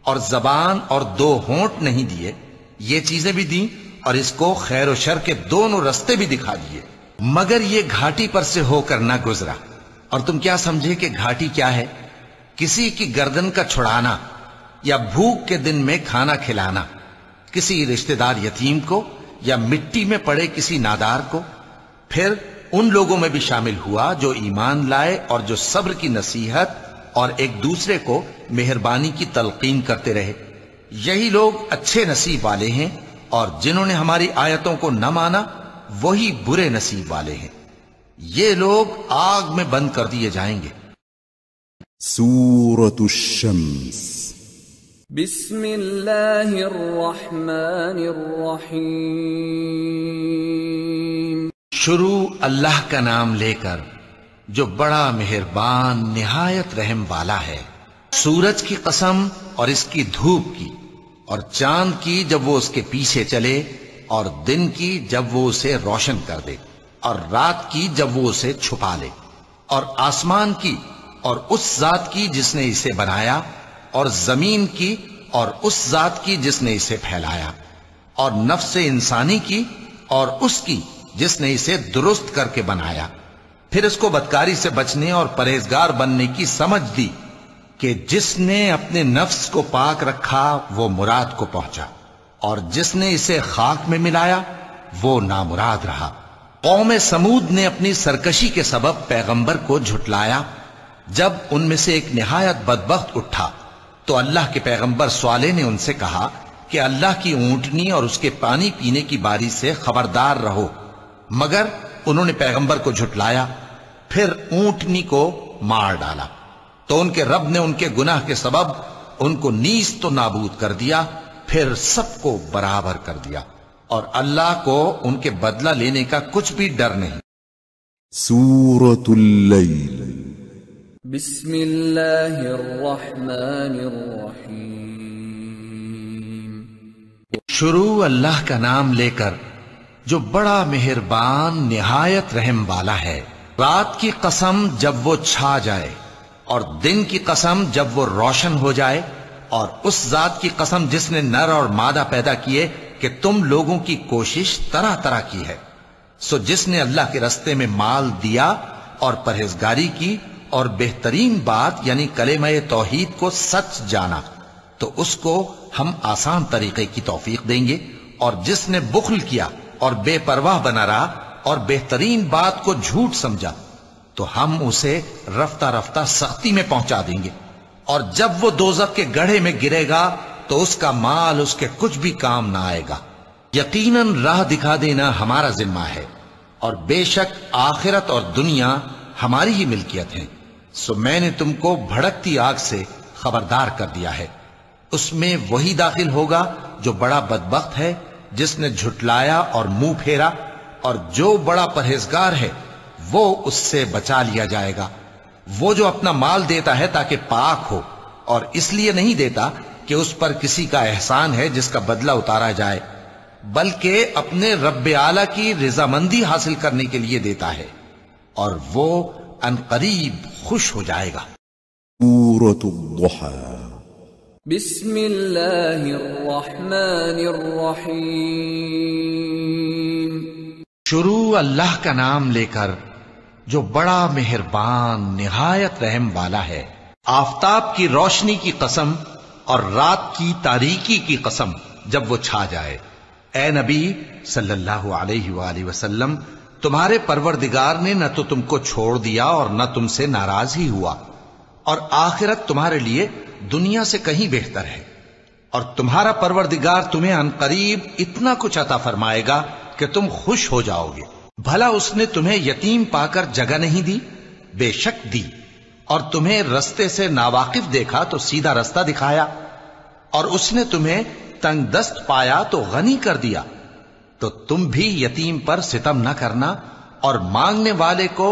اور زبان اور 2 ہونٹ نہیں دیے؟ یہ چیزیں بھی دیں اور اس کو خیر و شر کے دونوں رستے بھی دکھا دیے، مگر یہ گھاٹی پر سے ہو کر نہ گزرا. اور تم کیا سمجھے کہ گھاٹی کیا ہے؟ کسی کی گردن کا چھڑانا یا بھوک کے دن میں کھانا کھلانا، کسی رشتہ دار یتیم کو یا مٹی میں پڑے کسی نادار کو. پھر ان لوگوں میں بھی شامل ہوا جو ایمان لائے اور جو صبر کی نصیحت اور ایک دوسرے کو مہربانی کی تلقین کرتے رہے. یہی لوگ اچھے نصیب والے ہیں، اور جنہوں نے ہماری آیتوں کو نہ مانا وہی برے نصیب والے ہیں. یہ لوگ آگ میں بند کر دیے جائیں گے. سورة الشمس. بسم اللہ الرحمن الرحیم. شروع اللہ کا نام لے کر جو بڑا مہربان نہایت رحم والا ہے. سورج کی قسم اور اس کی دھوپ کی، اور چاند کی جب وہ اس کے پیچھے چلے، اور دن کی جب وہ اسے روشن کر دے، اور رات کی جب وہ اسے چھپا لے، اور آسمان کی اور اس ذات کی جس نے اسے بنایا، اور زمین کی اور اس ذات کی جس نے اسے پھیلایا، اور نفس انسانی کی اور اس کی جس نے اسے درست کر کے بنایا. پھر اس کو بدکاری سے بچنے اور پرہیزگار بننے کی سمجھ دی کہ جس نے اپنے نفس کو پاک رکھا وہ مراد کو پہنچا، اور جس نے اسے خاک میں ملایا وہ نامراد رہا. قوم سمود نے اپنی سرکشی کے سبب پیغمبر کو جھٹلایا. جب ان میں سے ایک نہایت بدبخت اٹھا تو اللہ کے پیغمبر صالح نے ان سے کہا کہ اللہ کی اونٹنی اور اس کے پانی پینے کی باری سے خبردار رہو. مگر انہوں نے پیغمبر کو جھٹلایا، پھر اونٹنی کو مار ڈالا. تو ان کے رب نے ان کے گناہ کے سبب ان کو نیست و نابود کر دیا، پھر سب کو برابر کر دیا، اور اللہ کو ان کے بدلہ لینے کا کچھ بھی ڈر نہیں. سورة اللیل. بسم اللہ الرحمن الرحیم. شروع اللہ کا نام لے کر جو بڑا مہربان نہایت رحم والا ہے. رات کی قسم جب وہ چھا جائے، اور دن کی قسم جب وہ روشن ہو جائے، اور اس ذات کی قسم جس نے نر اور مادہ پیدا کیے کہ تم لوگوں کی کوشش طرح طرح کی ہے. سو جس نے اللہ کے رستے میں مال دیا اور پرہیزگاری کی اور بہترین بات یعنی کلمہ توحید کو سچ جانا، تو اس کو ہم آسان طریقے کی توفیق دیں گے. اور جس نے بخل کیا اور بے پرواہ بنا رہا اور بہترین بات کو جھوٹ سمجھا، تو ہم اسے رفتہ رفتہ سختی میں پہنچا دیں گے. اور جب وہ دوزخ کے گڑھے میں گرے گا تو اس کا مال اس کے کچھ بھی کام نہ آئے گا. یقیناً راہ دکھا دینا ہمارا ذمہ ہے، اور بے شک آخرت اور دنیا ہماری ہی ملکیت ہے. سو میں نے تم کو بھڑکتی آگ سے خبردار کر دیا ہے. اس میں وہی داخل ہوگا جو بڑا بدبخت ہے، جس نے جھٹلایا اور منہ پھیرا، اور جو بڑا پرہیزگار ہے وہ اس سے بچا لیا جائے گا۔ وہ جو اپنا مال دیتا ہے تاکہ پاک ہو، اور اس لیے نہیں دیتا کہ اس پر کسی کا احسان ہے جس کا بدلہ اتارا جائے، بلکہ اپنے رب اعلیٰ کی رضامندی حاصل کرنے کے لیے دیتا ہے، اور وہ عنقریب خوش ہو جائے گا۔ سورة الضحى بسم اللہ الرحمن الرحیم۔ شروع اللہ کا نام لے کر جو بڑا مہربان نہایت رحم والا ہے۔ آفتاب کی روشنی کی قسم اور رات کی تاریکی کی قسم جب وہ چھا جائے۔ اے نبی صلی اللہ علیہ وآلہ وسلم، تمہارے پروردگار نے نہ تو تم کو چھوڑ دیا اور نہ تم سے ناراض ہی ہوا، اور آخرت تمہارے لیے دنیا سے کہیں بہتر ہے، اور تمہارا پروردگار تمہیں عنقریب اتنا کچھ عطا فرمائے گا کہ تم خوش ہو جاؤ گے۔ بھلا اس نے تمہیں یتیم پا کر جگہ نہیں دی؟ بے شک دی، اور تمہیں رستے سے ناواقف دیکھا تو سیدھا رستہ دکھایا، اور اس نے تمہیں تنگ دست پایا تو غنی کر دیا۔ تو تم بھی یتیم پر ستم نہ کرنا، اور مانگنے والے کو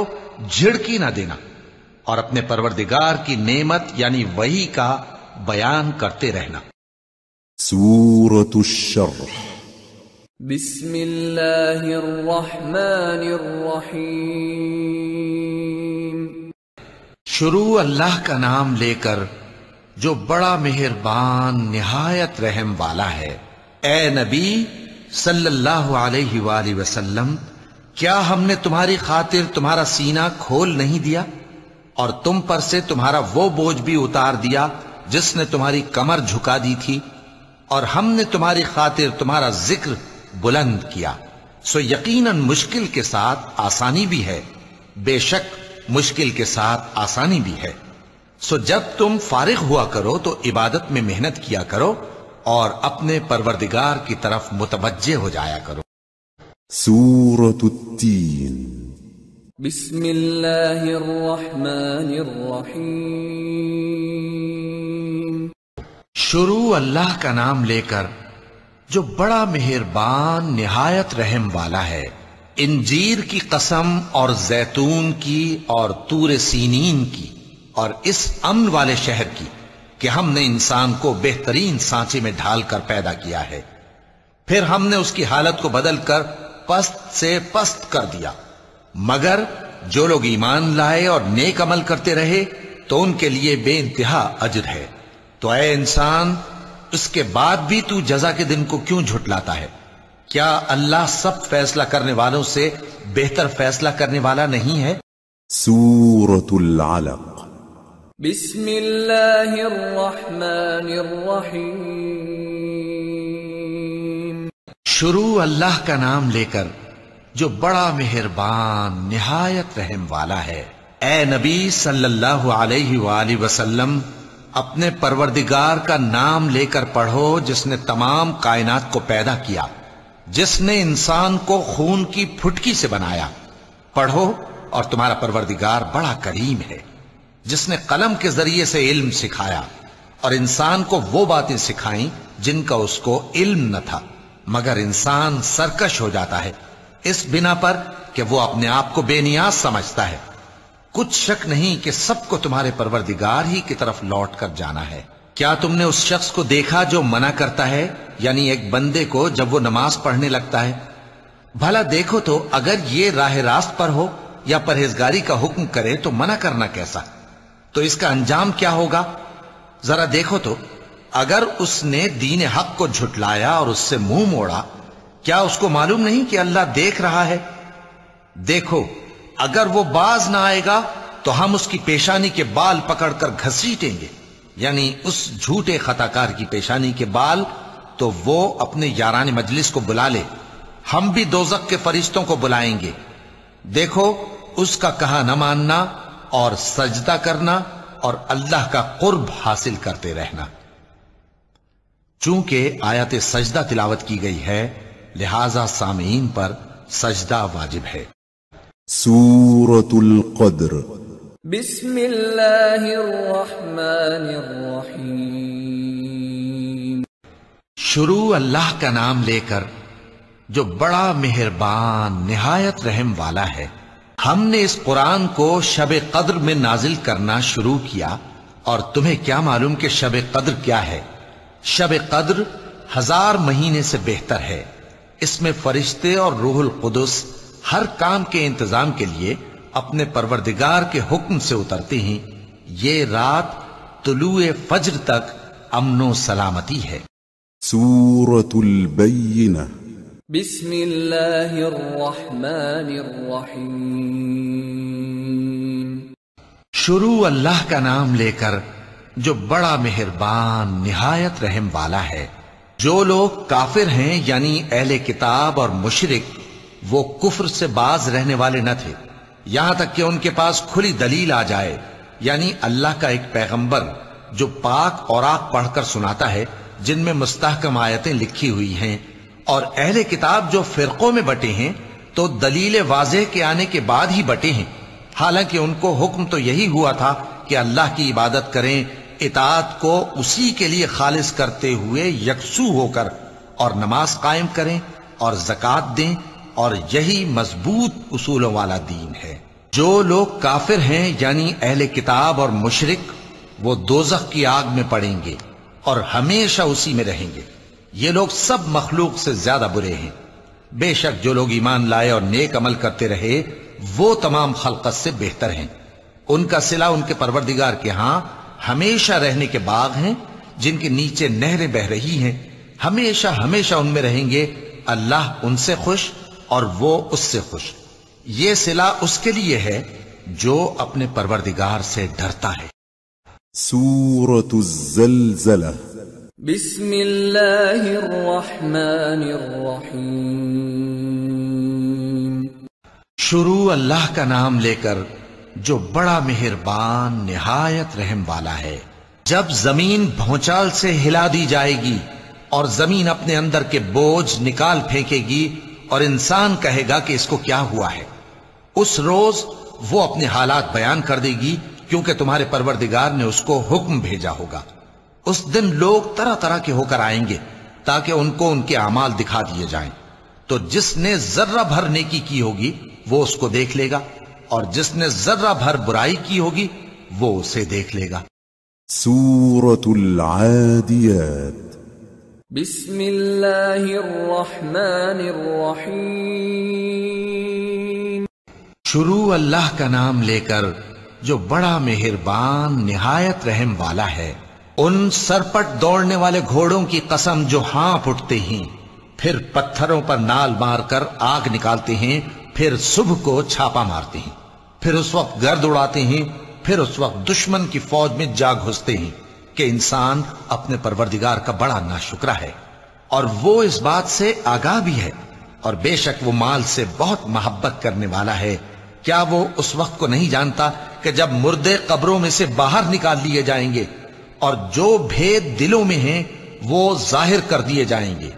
جھڑکی نہ دینا، اور اپنے پروردگار کی نعمت یعنی وحی کا بیان کرتے رہنا۔ سورة الشرح بسم اللہ الرحمن الرحیم۔ شروع اللہ کا نام لے کر جو بڑا مہربان نہایت رحم والا ہے۔ اے نبی صلی اللہ علیہ وآلہ وسلم، کیا ہم نے تمہاری خاطر تمہارا سینہ کھول نہیں دیا، اور تم پر سے تمہارا وہ بوجھ بھی اتار دیا جس نے تمہاری کمر جھکا دی تھی، اور ہم نے تمہاری خاطر تمہارا ذکر بلند کیا۔ سو یقیناً مشکل کے ساتھ آسانی بھی ہے، بے شک مشکل کے ساتھ آسانی بھی ہے۔ سو جب تم فارغ ہوا کرو تو عبادت میں محنت کیا کرو، اور اپنے پروردگار کی طرف متوجہ ہو جایا کرو۔ سورة التين بسم اللہ الرحمن الرحیم۔ شروع اللہ کا نام لے کر جو بڑا مہربان نہایت رحم والا ہے۔ انجیر کی قسم اور زیتون کی اور طور سینین کی اور اس امن والے شہر کی کہ ہم نے انسان کو بہترین سانچے میں ڈھال کر پیدا کیا ہے، پھر ہم نے اس کی حالت کو بدل کر پست سے پست کر دیا، مگر جو لوگ ایمان لائے اور نیک عمل کرتے رہے تو ان کے لیے بے انتہا اجر ہے۔ تو اے انسان، اس کے بعد بھی تو جزا کے دن کو کیوں جھٹلاتا ہے؟ کیا اللہ سب فیصلہ کرنے والوں سے بہتر فیصلہ کرنے والا نہیں ہے؟ سورة العلق بسم اللہ الرحمن الرحیم۔ شروع اللہ کا نام لے کر جو بڑا مہربان نہایت رحم والا ہے۔ اے نبی صلی اللہ علیہ وآلہ وسلم، اپنے پروردگار کا نام لے کر پڑھو جس نے تمام کائنات کو پیدا کیا، جس نے انسان کو خون کی پھٹکی سے بنایا۔ پڑھو، اور تمہارا پروردگار بڑا کریم ہے، جس نے قلم کے ذریعے سے علم سکھایا اور انسان کو وہ باتیں سکھائیں جن کا اس کو علم نہ تھا، مگر انسان سرکش ہو جاتا ہے اس بنا پر کہ وہ اپنے آپ کو بے نیاز سمجھتا ہے۔ کچھ شک نہیں کہ سب کو تمہارے پروردگار ہی کی طرف لوٹ کر جانا ہے۔ کیا تم نے اس شخص کو دیکھا جو منع کرتا ہے، یعنی ایک بندے کو جب وہ نماز پڑھنے لگتا ہے؟ بھلا دیکھو تو اگر یہ راہ راست پر ہو یا پرہیزگاری کا حکم کرے تو منع کرنا کیسا؟ تو اس کا انجام کیا ہوگا؟ ذرا دیکھو تو اگر اس نے دین حق کو جھٹلایا اور اس سے منہ موڑا، کیا اس کو معلوم نہیں کہ اللہ دیکھ رہا ہے؟ دیکھو، اگر وہ باز نہ آئے گا تو ہم اس کی پیشانی کے بال پکڑ کر گھسیٹیں گے، یعنی اس جھوٹے خطاکار کی پیشانی کے بال، تو وہ اپنے یاران مجلس کو بلا لے، ہم بھی دوزخ کے فرشتوں کو بلائیں گے۔ دیکھو، اس کا کہا نہ ماننا اور سجدہ کرنا اور اللہ کا قرب حاصل کرتے رہنا۔ چونکہ آیت سجدہ تلاوت کی گئی ہے، لہذا سامعین پر سجدہ واجب ہے۔ سورة القدر بسم اللہ الرحمن الرحیم۔ شروع اللہ کا نام لے کر جو بڑا مہربان نہایت رحم والا ہے۔ ہم نے اس قرآن کو شب قدر میں نازل کرنا شروع کیا، اور تمہیں کیا معلوم کہ شب قدر کیا ہے؟ شب قدر 1000 مہینے سے بہتر ہے۔ اس میں فرشتے اور روح القدس ہر کام کے انتظام کے لیے اپنے پروردگار کے حکم سے اترتے ہیں۔ یہ رات طلوع فجر تک امن و سلامتی ہے۔ سورة البینہ۔ بسم اللہ الرحمن الرحیم۔ شروع اللہ کا نام لے کر جو بڑا مہربان نہایت رحم والا ہے۔ جو لوگ کافر ہیں یعنی اہل کتاب اور مشرک، وہ کفر سے باز رہنے والے نہ تھے یہاں تک کہ ان کے پاس کھلی دلیل آ جائے، یعنی اللہ کا ایک پیغمبر جو پاک اوراق پڑھ کر سناتا ہے جن میں مستحکم آیتیں لکھی ہوئی ہیں، اور اہل کتاب جو فرقوں میں بٹے ہیں تو دلیل واضح کے آنے کے بعد ہی بٹے ہیں، حالانکہ ان کو حکم تو یہی ہوا تھا کہ اللہ کی عبادت کریں، اطاعت کو اسی کے لیے خالص کرتے ہوئے یکسو ہو کر، اور نماز قائم کریں اور زکوٰۃ دیں، اور یہی مضبوط اصولوں والا دین ہے۔ جو لوگ کافر ہیں یعنی اہل کتاب اور مشرک، وہ دوزخ کی آگ میں پڑیں گے اور ہمیشہ اسی میں رہیں گے۔ یہ لوگ سب مخلوق سے زیادہ برے ہیں۔ بے شک جو لوگ ایمان لائے اور نیک عمل کرتے رہے وہ تمام خلقت سے بہتر ہیں۔ ان کا صلہ ان کے پروردگار کے ہاں ہمیشہ رہنے کے باغ ہیں جن کے نیچے نہریں بہ رہی ہیں، ہمیشہ ہمیشہ ان میں رہیں گے۔ اللہ ان سے خوش اور وہ اس سے خوش۔ یہ صلہ اس کے لیے ہے جو اپنے پروردگار سے ڈرتا ہے۔ سورة الزلزلہ۔ بسم اللہ الرحمن الرحیم۔ شروع اللہ کا نام لے کر جو بڑا مہربان نہایت رحم والا ہے۔ جب زمین بھونچال سے ہلا دی جائے گی اور زمین اپنے اندر کے بوجھ نکال پھینکے گی اور انسان کہے گا کہ اس کو کیا ہوا ہے، اس روز وہ اپنے حالات بیان کر دے گی، کیونکہ تمہارے پروردگار نے اس کو حکم بھیجا ہوگا۔ اس دن لوگ طرح طرح کے ہو کر آئیں گے تاکہ ان کو ان کے اعمال دکھا دیے جائیں، تو جس نے ذرہ بھر نیکی کی ہوگی وہ اس کو دیکھ لے گا، اور جس نے ذرہ بھر برائی کی ہوگی وہ اسے دیکھ لے گا۔ سورة العادیات۔ بسم اللہ الرحمن الرحیم۔ شروع اللہ کا نام لے کر جو بڑا مہربان نہایت رحم والا ہے۔ ان سرپٹ دوڑنے والے گھوڑوں کی قسم جو ہانپ اٹھتے ہیں، پھر پتھروں پر نال مار کر آگ نکالتے ہیں، پھر صبح کو چھاپا مارتے ہیں، پھر اس وقت گرد اڑاتے ہیں، پھر اس وقت دشمن کی فوج میں جا گھستے ہیں کہ انسان اپنے پروردگار کا بڑا ناشکرا ہے، اور وہ اس بات سے آگاہ بھی ہے، اور بے شک وہ مال سے بہت محبت کرنے والا ہے۔ کیا وہ اس وقت کو نہیں جانتا کہ جب مردے قبروں میں سے باہر نکال لیے جائیں گے اور جو بھید دلوں میں ہیں وہ ظاہر کر دیے جائیں گے؟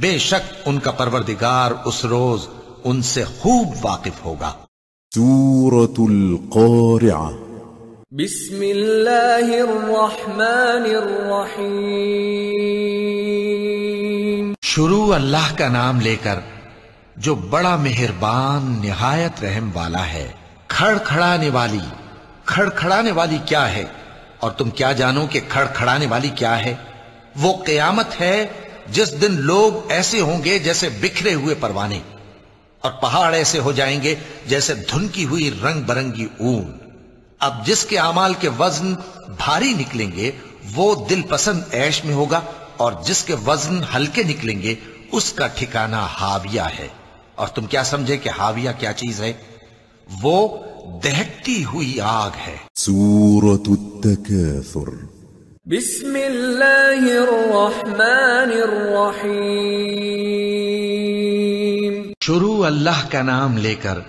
بے شک ان کا پروردگار اس روز ان سے خوب واقف ہوگا۔ سورة القارعہ۔ بسم اللہ الرحمن الرحیم۔ شروع اللہ کا نام لے کر جو بڑا مہربان نہایت رحم والا ہے۔ کھڑکھڑانے والی۔ کھڑکھڑانے والی کیا ہے؟ اور تم کیا جانو کہ کھڑکھڑانے والی کیا ہے؟ وہ قیامت ہے جس دن لوگ ایسے ہوں گے جیسے بکھرے ہوئے پروانے، اور پہاڑ ایسے ہو جائیں گے جیسے دھنکی ہوئی رنگ برنگی اون۔ اب جس کے اعمال کے وزن بھاری نکلیں گے وہ دل پسند عیش میں ہوگا، اور جس کے وزن ہلکے نکلیں گے اس کا ٹھکانہ ہاویہ ہے۔ اور تم کیا سمجھے کہ ہاویہ کیا چیز ہے؟ وہ دہکتی ہوئی آگ ہے۔ سورة التکاثر۔ بسم اللہ الرحمن الرحیم۔ شروع اللہ کا نام لے کر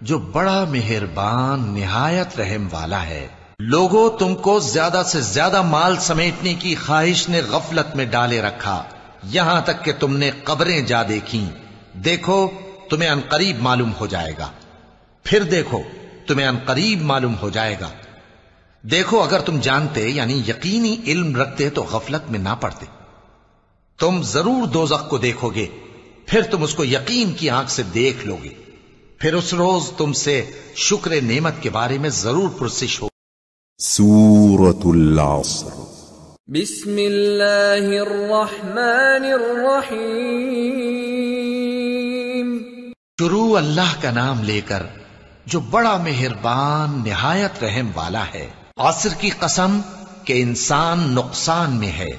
جو بڑا مہربان نہایت رحم والا ہے۔ لوگوں، تم کو زیادہ سے زیادہ مال سمیٹنے کی خواہش نے غفلت میں ڈالے رکھا، یہاں تک کہ تم نے قبریں جا دیکھیں۔ دیکھو تمہیں عنقریب معلوم ہو جائے گا، پھر دیکھو تمہیں عنقریب معلوم ہو جائے گا۔ دیکھو اگر تم جانتے یعنی یقینی علم رکھتے تو غفلت میں نہ پڑتے۔ تم ضرور دوزخ کو دیکھو گے، پھر تم اس کو یقین کی آنکھ سے دیکھ لو گے، پھر اس روز تم سے شکر نعمت کے بارے میں ضرور پرسش ہو۔ سورة العصر بسم اللہ الرحمن الرحیم شروع اللہ کا نام لے کر جو بڑا مہربان نہایت رحم والا ہے۔ عصر کی قسم کہ انسان نقصان میں ہے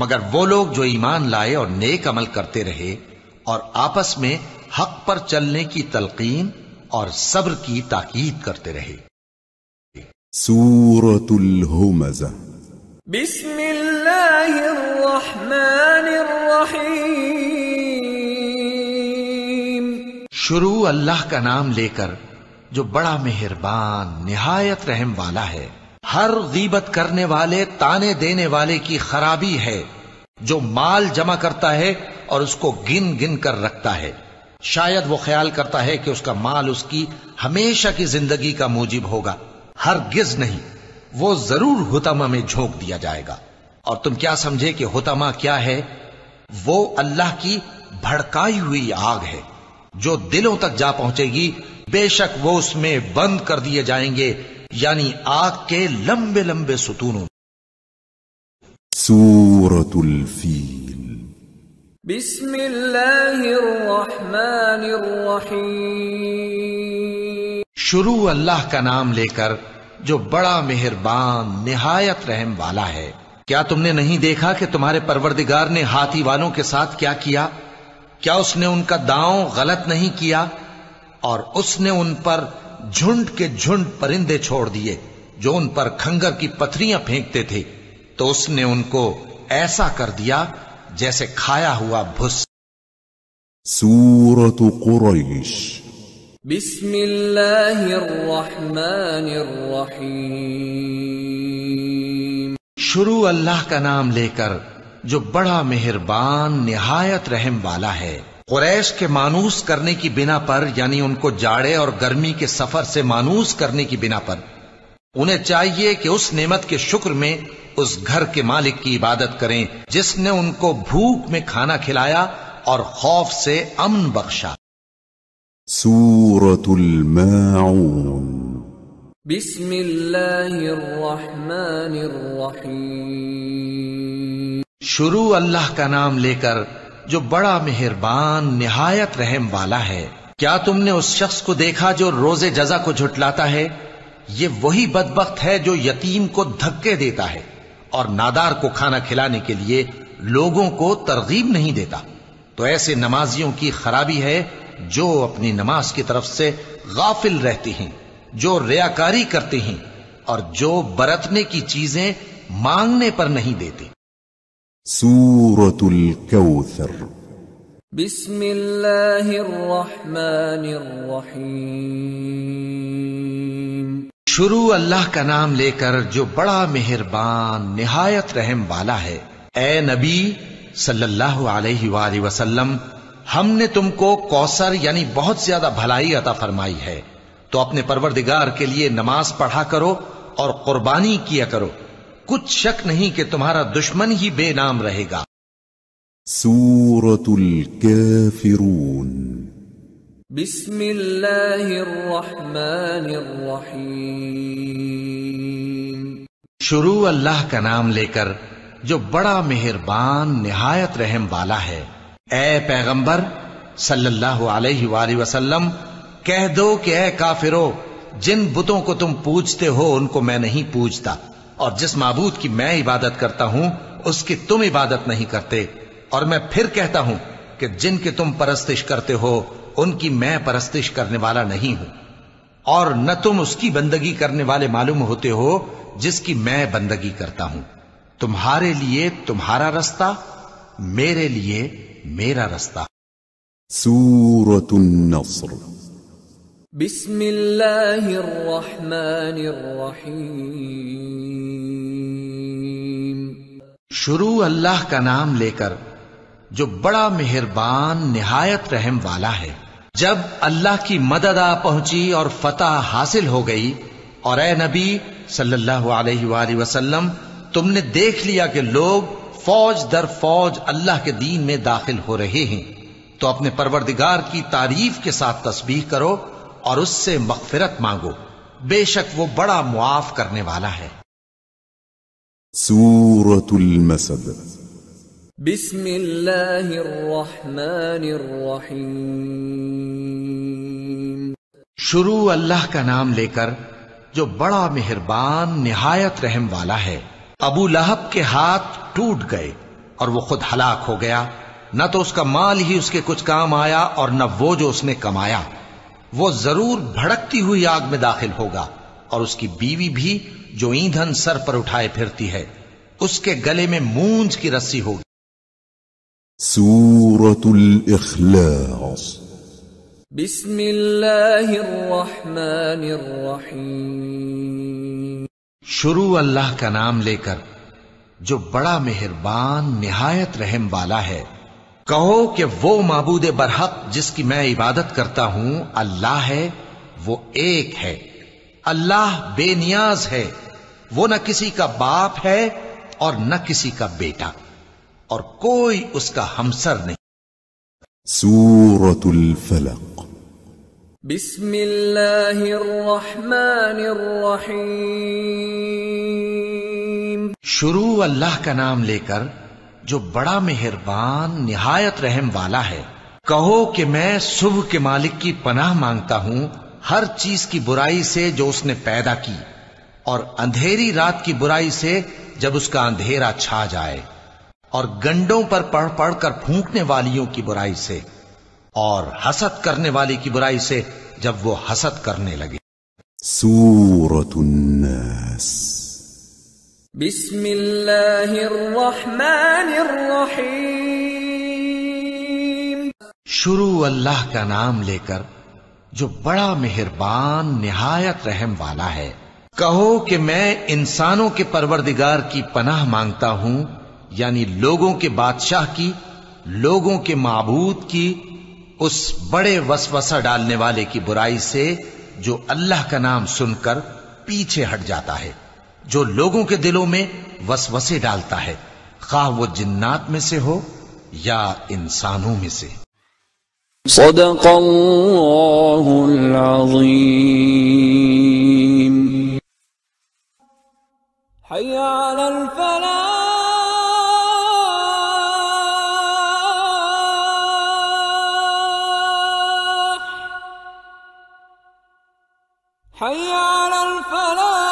مگر وہ لوگ جو ایمان لائے اور نیک عمل کرتے رہے اور آپس میں حق پر چلنے کی تلقین اور صبر کی تاکید کرتے رہے۔ سورة الهمزة بسم اللہ الرحمن الرحیم شروع اللہ کا نام لے کر جو بڑا مہربان نہایت رحم والا ہے۔ ہر غیبت کرنے والے تانے دینے والے کی خرابی ہے جو مال جمع کرتا ہے اور اس کو گن گن کر رکھتا ہے، شاید وہ خیال کرتا ہے کہ اس کا مال اس کی ہمیشہ کی زندگی کا موجب ہوگا، ہرگز نہیں، وہ ضرور حطمہ میں جھونک دیا جائے گا۔ اور تم کیا سمجھے کہ حطمہ کیا ہے؟ وہ اللہ کی بھڑکائی ہوئی آگ ہے جو دلوں تک جا پہنچے گی، بے شک وہ اس میں بند کر دیے جائیں گے، یعنی آگ کے لمبے لمبے ستونوں۔ سورة الفیل بسم اللہ الرحمن الرحیم شروع اللہ کا نام لے کر جو بڑا مہربان نہایت رحم والا ہے۔ کیا تم نے نہیں دیکھا کہ تمہارے پروردگار نے ہاتھی والوں کے ساتھ کیا کیا؟ کیا اس نے ان کا داؤں غلط نہیں کیا؟ اور اس نے ان پر جھنڈ کے جھنڈ پرندے چھوڑ دیے جو ان پر کھنگر کی پتھریاں پھینکتے تھے، تو اس نے ان کو ایسا کر دیا جیسے کھایا ہوا بھس۔ سورة قریش بسم اللہ الرحمن الرحیم شروع اللہ کا نام لے کر جو بڑا مہربان نہایت رحم والا ہے۔ قریش کے مانوس کرنے کی بنا پر، یعنی ان کو جاڑے اور گرمی کے سفر سے مانوس کرنے کی بنا پر، انہیں چاہیے کہ اس نعمت کے شکر میں اس گھر کے مالک کی عبادت کریں جس نے ان کو بھوک میں کھانا کھلایا اور خوف سے امن بخشا۔ سورة الماعون بسم اللہ الرحمن الرحیم شروع اللہ کا نام لے کر جو بڑا مہربان نہایت رحم والا ہے۔ کیا تم نے اس شخص کو دیکھا جو روز جزا کو جھٹلاتا ہے؟ یہ وہی بدبخت ہے جو یتیم کو دھکے دیتا ہے اور نادار کو کھانا کھلانے کے لیے لوگوں کو ترغیب نہیں دیتا۔ تو ایسے نمازیوں کی خرابی ہے جو اپنی نماز کی طرف سے غافل رہتے ہیں، جو ریاکاری کرتے ہیں اور جو برتنے کی چیزیں مانگنے پر نہیں دیتے۔ سورة الكوثر بسم اللہ الرحمن الرحیم شروع اللہ کا نام لے کر جو بڑا مہربان نہایت رحم والا ہے۔ اے نبی صلی اللہ علیہ وآلہ وسلم، ہم نے تم کو کوثر یعنی بہت زیادہ بھلائی عطا فرمائی ہے، تو اپنے پروردگار کے لیے نماز پڑھا کرو اور قربانی کیا کرو، کچھ شک نہیں کہ تمہارا دشمن ہی بے نام رہے گا۔ سورة الكافرون بسم اللہ الرحمن الرحیم شروع اللہ کا نام لے کر جو بڑا مہربان نہایت رحم والا ہے۔ اے پیغمبر صلی اللہ علیہ وآلہ وسلم، کہہ دو کہ اے کافرو، جن بتوں کو تم پوجتے ہو ان کو میں نہیں پوجتا، اور جس معبود کی میں عبادت کرتا ہوں اس کی تم عبادت نہیں کرتے، اور میں پھر کہتا ہوں کہ جن کی تم پرستش کرتے ہو ان کی میں پرستش کرنے والا نہیں ہوں، اور نہ تم اس کی بندگی کرنے والے معلوم ہوتے ہو جس کی میں بندگی کرتا ہوں۔ تمہارے لیے تمہارا رستہ، میرے لیے میرا رستہ۔ سورة النصر بسم اللہ الرحمن الرحیم شروع اللہ کا نام لے کر جو بڑا مہربان نہایت رحم والا ہے۔ جب اللہ کی مدد آ پہنچی اور فتح حاصل ہو گئی، اور اے نبی صلی اللہ علیہ وآلہ وسلم، تم نے دیکھ لیا کہ لوگ فوج در فوج اللہ کے دین میں داخل ہو رہے ہیں، تو اپنے پروردگار کی تعریف کے ساتھ تسبیح کرو اور اس سے مغفرت مانگو، بے شک وہ بڑا معاف کرنے والا ہے۔ سورة المسد بسم اللہ الرحمن الرحیم۔ شروع اللہ کا نام لے کر جو بڑا مہربان نہایت رحم والا ہے۔ ابو لہب کے ہاتھ ٹوٹ گئے اور وہ خود ہلاک ہو گیا، نہ تو اس کا مال ہی اس کے کچھ کام آیا اور نہ وہ جو اس نے کمایا۔ وہ ضرور بھڑکتی ہوئی آگ میں داخل ہوگا، اور اس کی بیوی بھی جو ایندھن سر پر اٹھائے پھرتی ہے، اس کے گلے میں مونج کی رسی ہوگی۔ سورة الإخلاص بسم اللہ الرحمن الرحیم۔ شروع اللہ کا نام لے کر جو بڑا مہربان نہایت رحم والا ہے۔ کہو کہ وہ معبود برحق جس کی میں عبادت کرتا ہوں اللہ ہے، وہ ایک ہے۔ اللہ بے نیاز ہے، وہ نہ کسی کا باپ ہے اور نہ کسی کا بیٹا، اور کوئی اس کا ہمسر نہیں۔ سورة الفلق بسم اللہ الرحمن الرحیم۔ شروع اللہ کا نام لے کر جو بڑا مہربان نہایت رحم والا ہے۔ کہو کہ میں صبح کے مالک کی پناہ مانگتا ہوں ہر چیز کی برائی سے جو اس نے پیدا کی، اور اندھیری رات کی برائی سے جب اس کا اندھیرا چھا جائے، اور گنڈوں پر پڑھ پڑھ کر پھونکنے والیوں کی برائی سے، اور حسد کرنے والی کی برائی سے جب وہ حسد کرنے لگے۔ سورة الناس بسم اللہ الرحمن الرحیم۔ شروع اللہ کا نام لے کر جو بڑا مہربان نہایت رحم والا ہے۔ کہو کہ میں انسانوں کے پروردگار کی پناہ مانگتا ہوں، یعنی لوگوں کے بادشاہ کی، لوگوں کے معبود کی، اس بڑے وسوسہ ڈالنے والے کی برائی سے جو اللہ کا نام سن کر پیچھے ہٹ جاتا ہے، جو لوگوں کے دلوں میں وسوسے ڈالتا ہے، خواہ وہ جنات میں سے ہو یا انسانوں میں سے۔ صدق اللہ العظیم۔ حی علی الفلاح۔ حی علی الفلاح۔